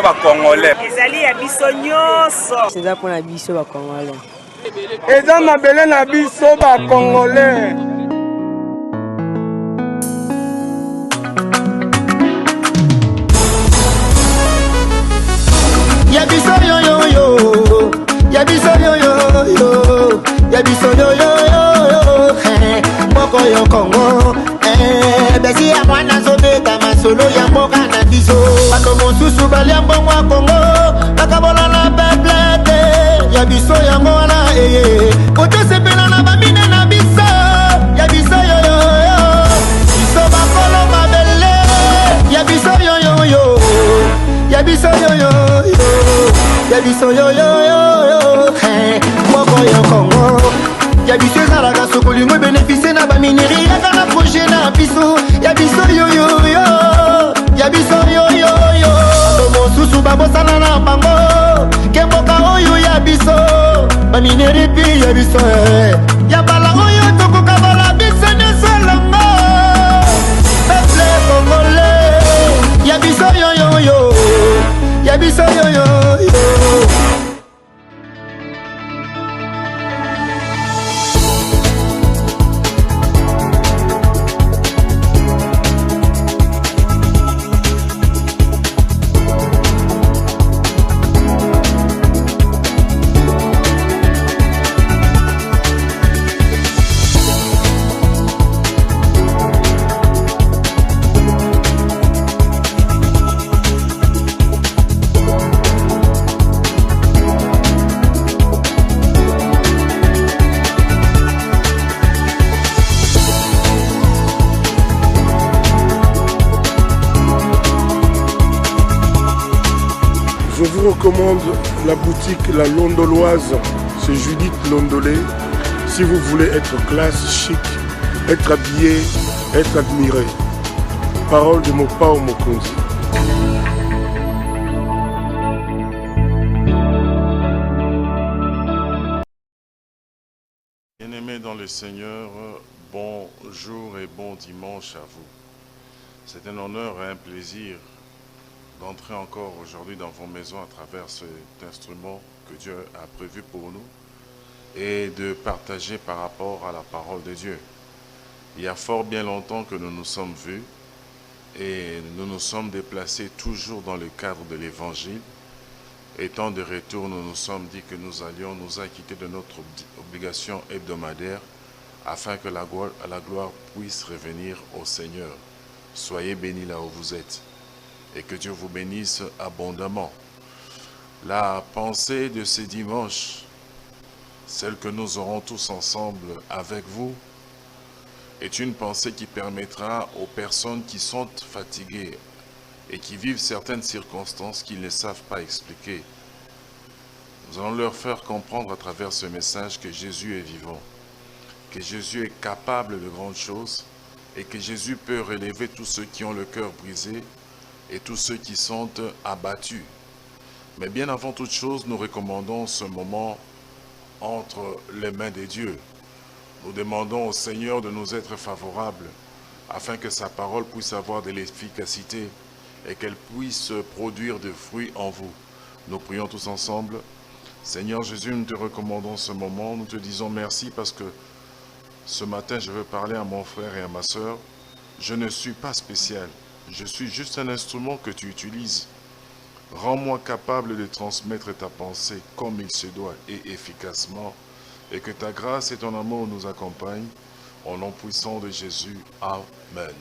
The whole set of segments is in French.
biso ba Congolais. Ezali ya biso nyonso. C'est ça pour la biso ba Congolais. Eza mabele na biso ba Congolais. Ya biso yo yo yo. Ya biso yo yo yo. Ya biso yo yo yo. Mboko yo Congo. Besi ya mwana zobeta masolo ya mboka na biso. Bando mosusu balia mbongo ya Congo. Bakabola na peplete. Ya biso ya mwana Koto sepela na bamine na biso. Ya biso yo yo yo. Biso bakolo mabele. Ya biso yo yo yo. Ya biso yo yo yo. Ya biso yo yo yo. Mboko yo Congo. Ya biso ezalaka sokoli mwe bénéficie na bamineri yaka na projet na biso. Ya biso yo yo yo. Ya biso yo yo yo. Mosusu babosana na bango. Kemboka oyo ya biso. Bamineri pi ya biso. Ya bala oyo tokoka bala biso neselanga. Peuple congolais. Ya biso yo yo yo. Ya biso yo yo yo. Je vous recommande la boutique La Londoloise, c'est Judith Londolé. Si vous voulez être classe, chic, être habillé, être admiré. Parole de Mopao Mokonzi. Bien-aimés dans le Seigneur, bonjour et bon dimanche à vous. C'est un honneur et un plaisir d'entrer encore aujourd'hui dans vos maisons à travers cet instrument que Dieu a prévu pour nous et de partager par rapport à la parole de Dieu. Il y a fort bien longtemps que nous nous sommes vus et nous nous sommes déplacés toujours dans le cadre de l'Évangile. Étant de retour, nous nous sommes dit que nous allions nous acquitter de notre obligation hebdomadaire afin que la gloire puisse revenir au Seigneur. Soyez bénis là où vous êtes. Et que Dieu vous bénisse abondamment. La pensée de ce dimanche, celle que nous aurons tous ensemble avec vous, est une pensée qui permettra aux personnes qui sont fatiguées et qui vivent certaines circonstances qu'ils ne savent pas expliquer. Nous allons leur faire comprendre à travers ce message que Jésus est vivant, que Jésus est capable de grandes choses et que Jésus peut relever tous ceux qui ont le cœur brisé et tous ceux qui sont abattus. Mais bien avant toute chose, nous recommandons ce moment entre les mains de Dieu. Nous demandons au Seigneur de nous être favorables afin que sa parole puisse avoir de l'efficacité et qu'elle puisse produire des fruits en vous. Nous prions tous ensemble. Seigneur Jésus, nous te recommandons ce moment. Nous te disons merci parce que ce matin, je veux parler à mon frère et à ma sœur. Je ne suis pas spécial. Je suis juste un instrument que tu utilises. Rends-moi capable de transmettre ta pensée comme il se doit et efficacement, et que ta grâce et ton amour nous accompagnent. Au nom puissant de Jésus. Amen.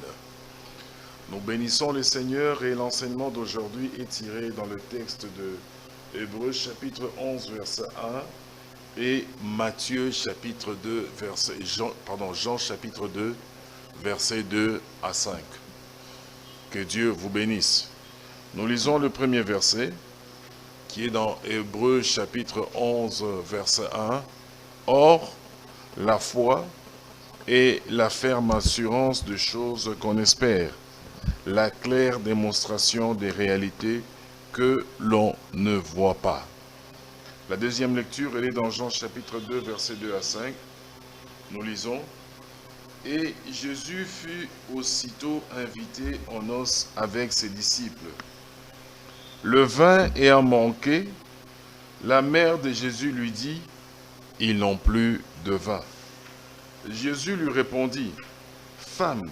Nous bénissons le Seigneur et l'enseignement d'aujourd'hui est tiré dans le texte de Hébreux chapitre 11 verset 1 et Matthieu chapitre 2 Jean chapitre 2 verset 2 à 5. Que Dieu vous bénisse. Nous lisons le premier verset qui est dans Hébreux chapitre 11 verset 1. Or, la foi est la ferme assurance de choses qu'on espère, la claire démonstration des réalités que l'on ne voit pas. La deuxième lecture, elle est dans Jean chapitre 2 verset 2 à 5. Nous lisons. Et Jésus fut aussitôt invité en noces avec ses disciples. Le vin ayant manqué, la mère de Jésus lui dit, « Ils n'ont plus de vin. » Jésus lui répondit, « Femme,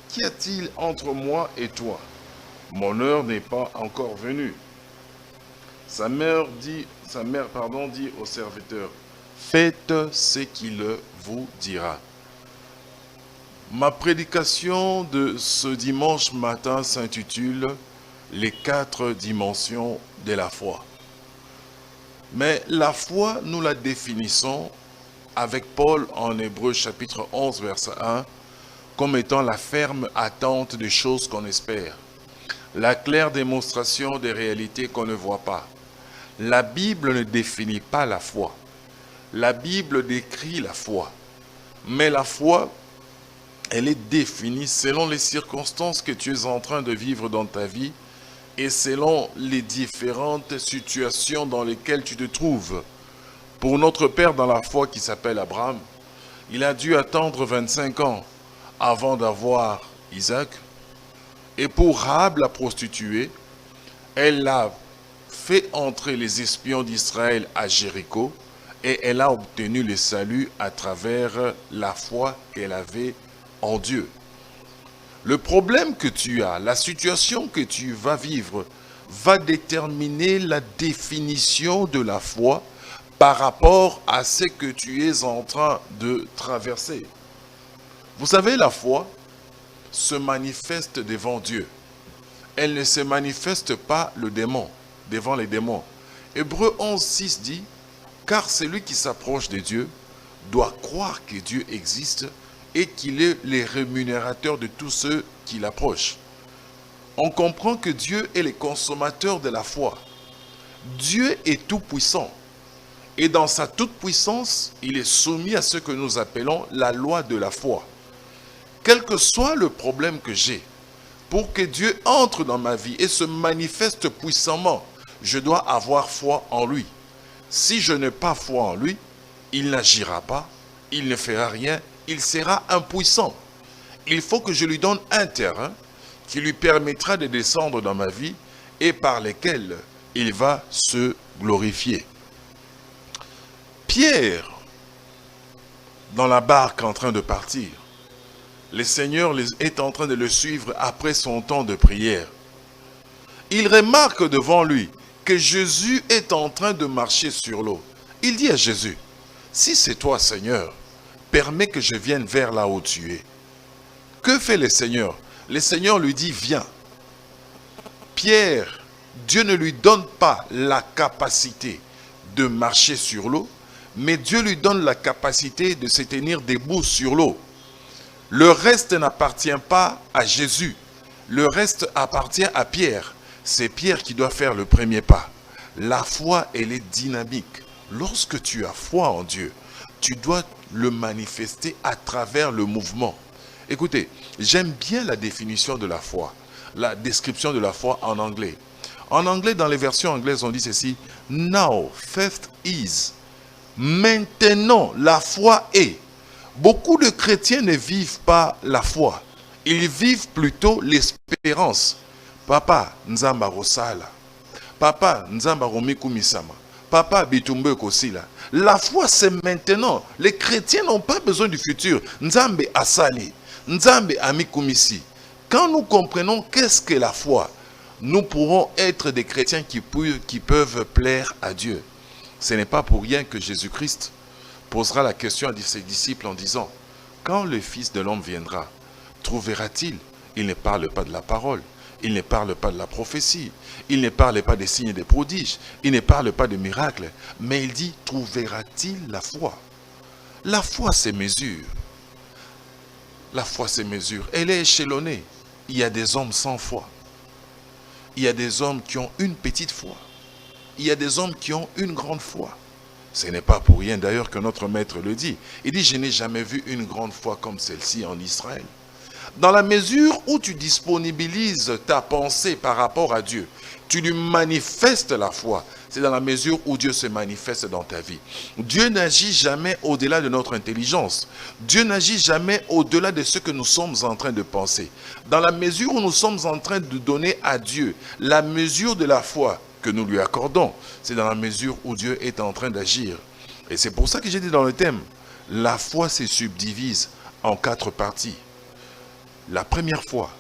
qu'y a-t-il entre moi et toi? Mon heure n'est pas encore venue. » Sa mère dit au serviteur, « Faites ce qu'il vous dira. » Ma prédication de ce dimanche matin s'intitule « Les 4 dimensions de la foi ». Mais la foi, nous la définissons avec Paul en Hébreux chapitre 11 verset 1 comme étant la ferme attente des choses qu'on espère, la claire démonstration des réalités qu'on ne voit pas. La Bible ne définit pas la foi. La Bible décrit la foi. Mais la foi, elle est définie selon les circonstances que tu es en train de vivre dans ta vie et selon les différentes situations dans lesquelles tu te trouves. Pour notre père dans la foi qui s'appelle Abraham, il a dû attendre 25 ans avant d'avoir Isaac. Et pour Rahab la prostituée, elle a fait entrer les espions d'Israël à Jéricho et elle a obtenu le salut à travers la foi qu'elle avait en Dieu. Le problème que tu as, la situation que tu vas vivre, va déterminer la définition de la foi par rapport à ce que tu es en train de traverser. Vous savez, la foi se manifeste devant Dieu. Elle ne se manifeste pas devant les démons. Hébreux 11:6 dit, « Car celui qui s'approche de Dieu doit croire que Dieu existe et qu'il est le rémunérateur de tous ceux qui l'approchent. » On comprend que Dieu est le consommateur de la foi. Dieu est tout puissant. Et dans sa toute-puissance, il est soumis à ce que nous appelons la loi de la foi. Quel que soit le problème que j'ai, pour que Dieu entre dans ma vie et se manifeste puissamment, je dois avoir foi en lui. Si je n'ai pas foi en lui, il n'agira pas, il ne fera rien, il sera impuissant. Il faut que je lui donne un terrain qui lui permettra de descendre dans ma vie et par lequel il va se glorifier. Pierre, dans la barque en train de partir, le Seigneur est en train de le suivre après son temps de prière. Il remarque devant lui que Jésus est en train de marcher sur l'eau. Il dit à Jésus, « Si c'est toi, Seigneur, permets que je vienne vers là où tu es. » Que fait le Seigneur? Le Seigneur lui dit, « Viens. » Pierre, Dieu ne lui donne pas la capacité de marcher sur l'eau, mais Dieu lui donne la capacité de se tenir debout sur l'eau. Le reste n'appartient pas à Jésus. Le reste appartient à Pierre. C'est Pierre qui doit faire le premier pas. La foi, elle est dynamique. Lorsque tu as foi en Dieu, tu dois le manifester à travers le mouvement. Écoutez, j'aime bien la définition de la foi, la description de la foi en anglais. En anglais, dans les versions anglaises, on dit ceci, « Now, faith is ». Maintenant, la foi est. Beaucoup de chrétiens ne vivent pas la foi. Ils vivent plutôt l'espérance. Papa, nzamba rosala. Papa, nzamba romikumisama. Papa, bitumbe kosila. La foi, c'est maintenant. Les chrétiens n'ont pas besoin du futur. Nzambe asali. Nzambe amikumisi. Quand nous comprenons qu'est-ce que la foi, nous pourrons être des chrétiens qui peuvent plaire à Dieu. Ce n'est pas pour rien que Jésus-Christ posera la question à ses disciples en disant, « Quand le Fils de l'homme viendra, trouvera-t-il » Il ne parle pas de la parole, il ne parle pas de la prophétie, il ne parle pas des signes et des prodiges, il ne parle pas de miracles, mais il dit, « Trouvera-t-il la foi » La foi se mesure. La foi se mesure. Elle est échelonnée. Il y a des hommes sans foi. Il y a des hommes qui ont une petite foi. Il y a des hommes qui ont une grande foi. Ce n'est pas pour rien d'ailleurs que notre maître le dit. Il dit, je n'ai jamais vu une grande foi comme celle-ci en Israël. Dans la mesure où tu disponibilises ta pensée par rapport à Dieu, tu lui manifestes la foi. C'est dans la mesure où Dieu se manifeste dans ta vie. Dieu n'agit jamais au-delà de notre intelligence. Dieu n'agit jamais au-delà de ce que nous sommes en train de penser. Dans la mesure où nous sommes en train de donner à Dieu la mesure de la foi que nous lui accordons, c'est dans la mesure où Dieu est en train d'agir. Et c'est pour ça que j'ai dit dans le thème, la foi se subdivise en 4 parties. La première foi,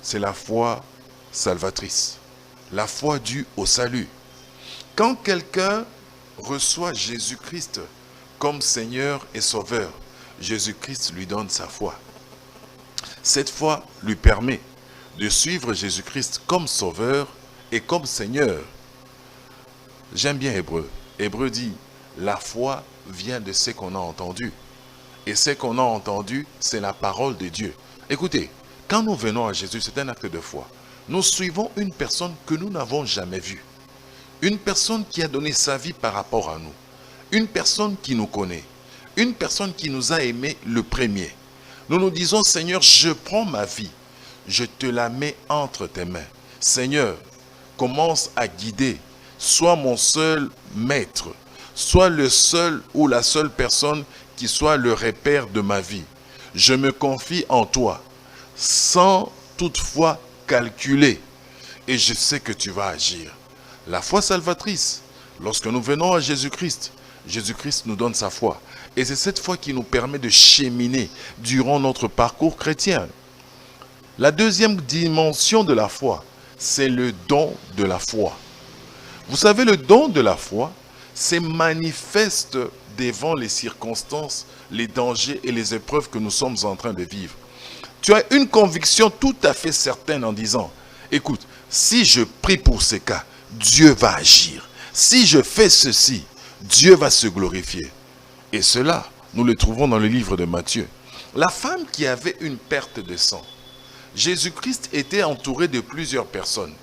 c'est la foi salvatrice. La foi due au salut. Quand quelqu'un reçoit Jésus-Christ comme Seigneur et Sauveur, Jésus-Christ lui donne sa foi. Cette foi lui permet de suivre Jésus-Christ comme Sauveur et comme Seigneur. J'aime bien Hébreu. Hébreu dit, la foi vient de ce qu'on a entendu. Et ce qu'on a entendu, c'est la parole de Dieu. Écoutez, quand nous venons à Jésus, c'est un acte de foi. Nous suivons une personne que nous n'avons jamais vue. Une personne qui a donné sa vie par rapport à nous. Une personne qui nous connaît. Une personne qui nous a aimés le premier. Nous nous disons, Seigneur, je prends ma vie. Je te la mets entre tes mains. Seigneur, commence à guider. Sois mon seul maître. Sois le seul ou la seule personne qui soit le repère de ma vie. Je me confie en toi, sans toutefois calculer. Et je sais que tu vas agir. La foi salvatrice, lorsque nous venons à Jésus-Christ, Jésus-Christ nous donne sa foi. Et c'est cette foi qui nous permet de cheminer durant notre parcours chrétien. La deuxième dimension de la foi, c'est le don de la foi. Vous savez, le don de la foi, c'est manifeste devant les circonstances, les dangers et les épreuves que nous sommes en train de vivre. Tu as une conviction tout à fait certaine en disant, écoute, si je prie pour ces cas, Dieu va agir. Si je fais ceci, Dieu va se glorifier. Et cela, nous le trouvons dans le livre de Matthieu. La femme qui avait une perte de sang, Jésus-Christ était entouré de plusieurs personnes.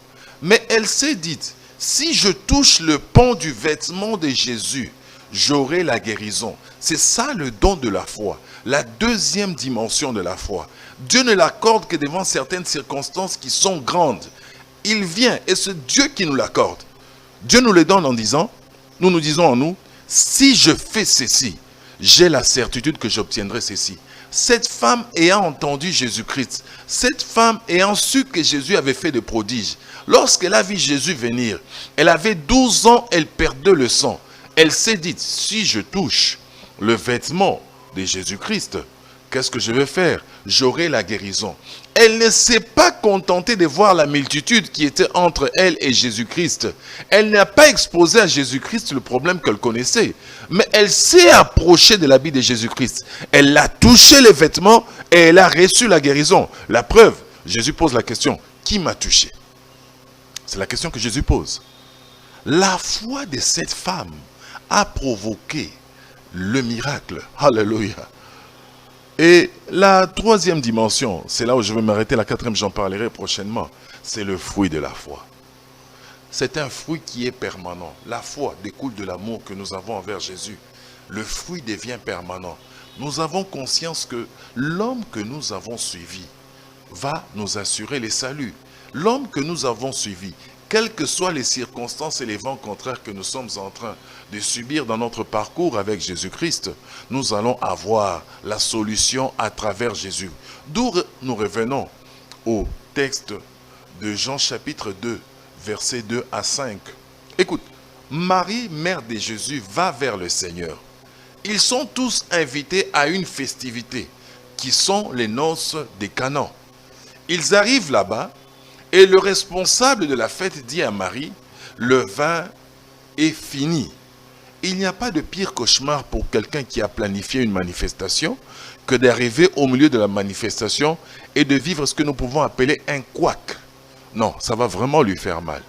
Mais elle s'est dite, si je touche le pan du vêtement de Jésus, j'aurai la guérison. C'est ça le don de la foi. La deuxième dimension de la foi. Dieu ne l'accorde que devant certaines circonstances qui sont grandes. Il vient et c'est Dieu qui nous l'accorde. Dieu nous le donne en disant, nous nous disons en nous, si je fais ceci, j'ai la certitude que j'obtiendrai ceci. Cette femme ayant entendu Jésus-Christ, cette femme ayant su que Jésus avait fait des prodiges, lorsqu'elle a vu Jésus venir, elle avait 12 ans, elle perdait le sang. Elle s'est dit, si je touche le vêtement de Jésus-Christ, qu'est-ce que je vais faire? J'aurai la guérison. Elle ne s'est pas contentée de voir la multitude qui était entre elle et Jésus-Christ. Elle n'a pas exposé à Jésus-Christ le problème qu'elle connaissait. Mais elle s'est approchée de l'habit de Jésus-Christ. Elle a touché les vêtements et elle a reçu la guérison. La preuve, Jésus pose la question, qui m'a touché? C'est la question que Jésus pose. La foi de cette femme a provoqué le miracle. Alléluia. Et la troisième dimension, c'est là où je vais m'arrêter, la quatrième, j'en parlerai prochainement, c'est le fruit de la foi. C'est un fruit qui est permanent. La foi découle de l'amour que nous avons envers Jésus. Le fruit devient permanent. Nous avons conscience que l'homme que nous avons suivi va nous assurer le salut. L'homme que nous avons suivi, quelles que soient les circonstances et les vents contraires que nous sommes en train de subir dans notre parcours avec Jésus-Christ, nous allons avoir la solution à travers Jésus. D'où nous revenons au texte de Jean chapitre 2, versets 2 à 5. Écoute, Marie, mère de Jésus, va vers le Seigneur. Ils sont tous invités à une festivité qui sont les noces des Canaan. Ils arrivent là-bas. Et le responsable de la fête dit à Marie, le vin est fini. Il n'y a pas de pire cauchemar pour quelqu'un qui a planifié une manifestation que d'arriver au milieu de la manifestation et de vivre ce que nous pouvons appeler un couac. Non, ça va vraiment lui faire mal.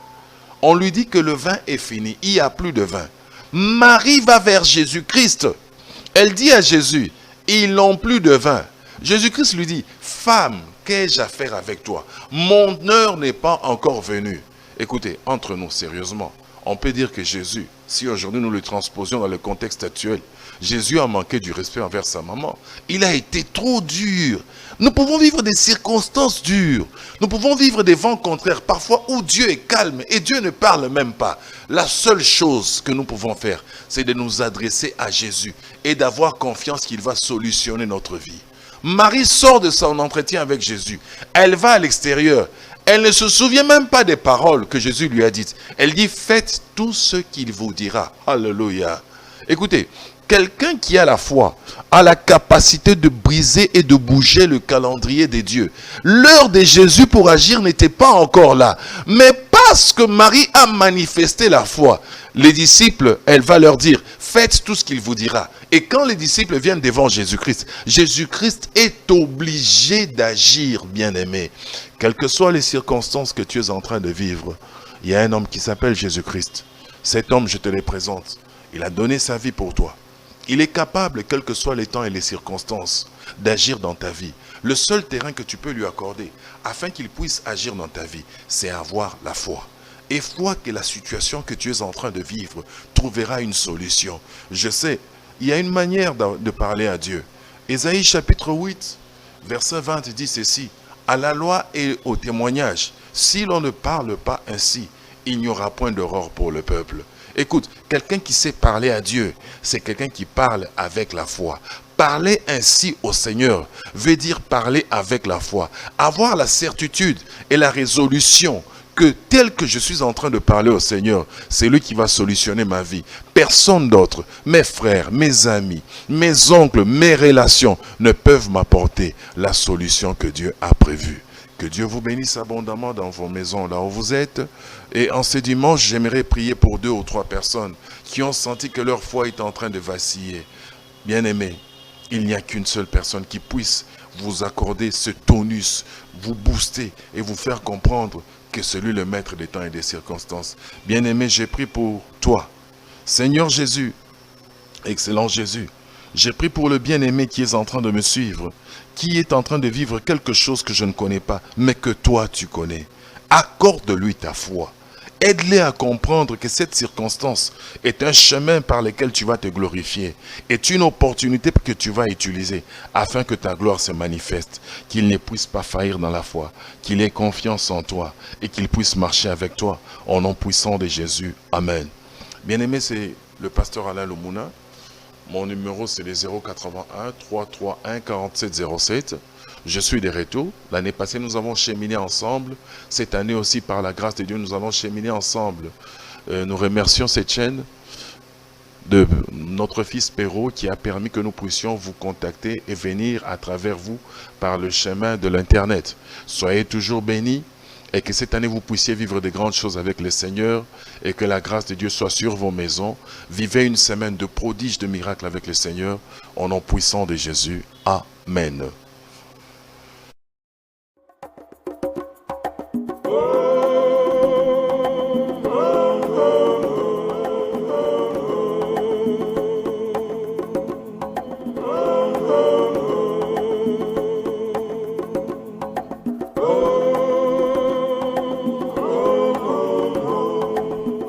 On lui dit que le vin est fini, il n'y a plus de vin. Marie va vers Jésus-Christ. Elle dit à Jésus, ils n'ont plus de vin. Jésus-Christ lui dit, femme, qu'ai-je à faire avec toi? Mon heure n'est pas encore venue. Écoutez, entre nous, sérieusement, on peut dire que Jésus, si aujourd'hui nous le transposions dans le contexte actuel, Jésus a manqué du respect envers sa maman. Il a été trop dur. Nous pouvons vivre des circonstances dures. Nous pouvons vivre des vents contraires, parfois où Dieu est calme et Dieu ne parle même pas. La seule chose que nous pouvons faire, c'est de nous adresser à Jésus et d'avoir confiance qu'il va solutionner notre vie. Marie sort de son entretien avec Jésus. Elle va à l'extérieur. Elle ne se souvient même pas des paroles que Jésus lui a dites. Elle dit, faites tout ce qu'il vous dira. Alléluia. Écoutez, quelqu'un qui a la foi a la capacité de briser et de bouger le calendrier des dieux. L'heure de Jésus pour agir n'était pas encore là. Mais parce que Marie a manifesté la foi, les disciples, elle va leur dire, faites tout ce qu'il vous dira. Et quand les disciples viennent devant Jésus-Christ, Jésus-Christ est obligé d'agir, bien-aimé. Quelles que soient les circonstances que tu es en train de vivre, il y a un homme qui s'appelle Jésus-Christ. Cet homme, je te le présente. Il a donné sa vie pour toi. Il est capable, quels que soient les temps et les circonstances, d'agir dans ta vie. Le seul terrain que tu peux lui accorder, afin qu'il puisse agir dans ta vie, c'est avoir la foi. Et foi que la situation que tu es en train de vivre trouvera une solution. Je sais, il y a une manière de parler à Dieu. Ésaïe chapitre 8, verset 20 dit ceci. À la loi et au témoignage, si l'on ne parle pas ainsi, il n'y aura point d'aurore pour le peuple. Écoute, quelqu'un qui sait parler à Dieu, c'est quelqu'un qui parle avec la foi. Parler ainsi au Seigneur veut dire parler avec la foi. Avoir la certitude et la résolution que tel que je suis en train de parler au Seigneur, c'est lui qui va solutionner ma vie. Personne d'autre, mes frères, mes amis, mes oncles, mes relations ne peuvent m'apporter la solution que Dieu a prévue. Que Dieu vous bénisse abondamment dans vos maisons, là où vous êtes. Et en ce dimanche, j'aimerais prier pour 2 ou 3 personnes qui ont senti que leur foi est en train de vaciller. Bien-aimés, il n'y a qu'une seule personne qui puisse vous accorder ce tonus, vous booster et vous faire comprendre que c'est lui le maître des temps et des circonstances. Bien-aimé, j'ai prié pour toi. Seigneur Jésus, excellent Jésus, j'ai prié pour le bien-aimé qui est en train de me suivre, qui est en train de vivre quelque chose que je ne connais pas, mais que toi tu connais. Accorde-lui ta foi. Aide-les à comprendre que cette circonstance est un chemin par lequel tu vas te glorifier, est une opportunité que tu vas utiliser afin que ta gloire se manifeste, qu'il ne puisse pas faillir dans la foi, qu'il ait confiance en toi et qu'il puisse marcher avec toi au nom puissant de Jésus. Amen. Bien-aimé, c'est le pasteur Alain Lomuna. Mon numéro c'est le 081 331 4707. Je suis de retour. L'année passée, nous avons cheminé ensemble. Cette année aussi, par la grâce de Dieu, nous allons cheminer ensemble. Nous remercions cette chaîne de notre fils Perrault qui a permis que nous puissions vous contacter et venir à travers vous par le chemin de l'Internet. Soyez toujours bénis et que cette année, vous puissiez vivre de grandes choses avec le Seigneur et que la grâce de Dieu soit sur vos maisons. Vivez une semaine de prodiges, de miracles avec le Seigneur au nom puissant de Jésus. Amen.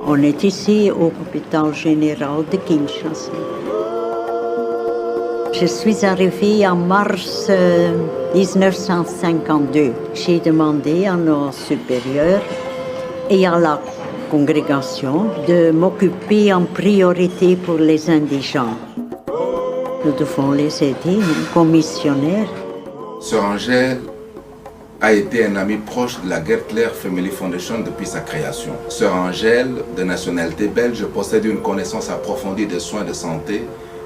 On est ici au hôpital général de Kinshasa. Je suis arrivée en mars 1952. J'ai demandé à nos supérieurs et à la congrégation de m'occuper en priorité pour les indigents. Nous devons les aider comme missionnaires. Sœur Angèle a été un ami proche de la Gertler Family Foundation depuis sa création. Sœur Angèle, de nationalité belge, possède une connaissance approfondie des soins de santé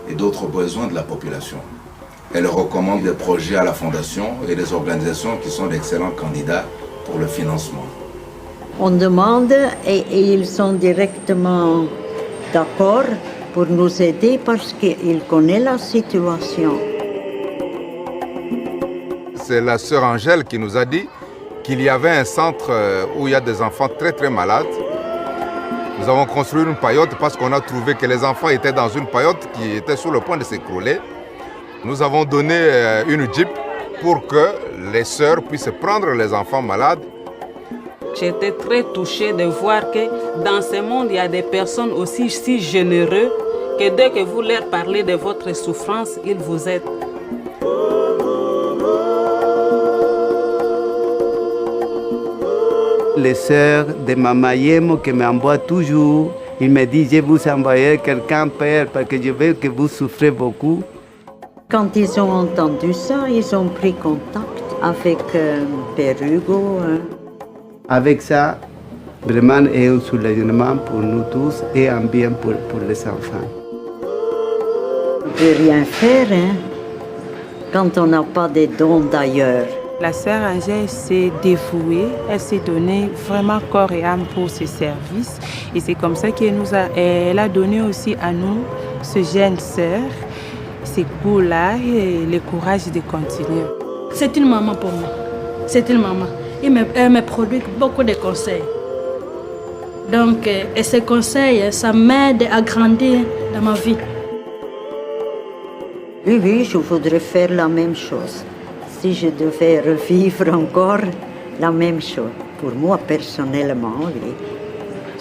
et d'autres besoins de la population. Elle recommande des projets à la Fondation et des organisations qui sont d'excellents candidats pour le financement. On demande et ils sont directement d'accord pour nous aider parce qu'ils connaissent la situation. C'est la sœur Angèle qui nous a dit qu'il y avait un centre où il y a des enfants très malades. Nous avons construit une paillote parce qu'on a trouvé que les enfants étaient dans une paillote qui était sur le point de s'écrouler. Nous avons donné une jeep pour que les sœurs puissent prendre les enfants malades. J'étais très touchée de voir que dans ce monde, il y a des personnes aussi si généreuses que dès que vous leur parlez de votre souffrance, ils vous aident. Les sœurs de Mama Yemo qui m'envoient toujours, ils me disent, je vous envoyer quelqu'un, Père, parce que je veux que vous souffrez beaucoup. Quand ils ont entendu ça, ils ont pris contact avec Père Hugo. Avec ça, vraiment, c'est un soulagement pour nous tous et un bien pour les enfants. On ne peut rien faire quand on n'a pas de dons d'ailleurs. La sœur Angèle s'est dévouée, elle s'est donnée vraiment corps et âme pour ce service. Et c'est comme ça elle a donné aussi à nous, ce jeune sœur, ces coups-là et le courage de continuer. C'est une maman pour moi. C'est une maman. Elle me produit beaucoup de conseils. Donc, et ces conseils, ça m'aide à grandir dans ma vie. Oui, je voudrais faire la même chose. Si je devais revivre encore la même chose, pour moi personnellement, oui.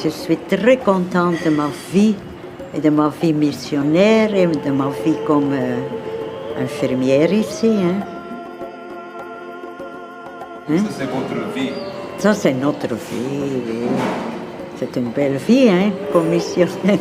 Je suis très contente de ma vie et de ma vie missionnaire et de ma vie comme infirmière ici. Ça, c'est votre vie. Ça, c'est notre vie, oui. C'est une belle vie, comme missionnaire.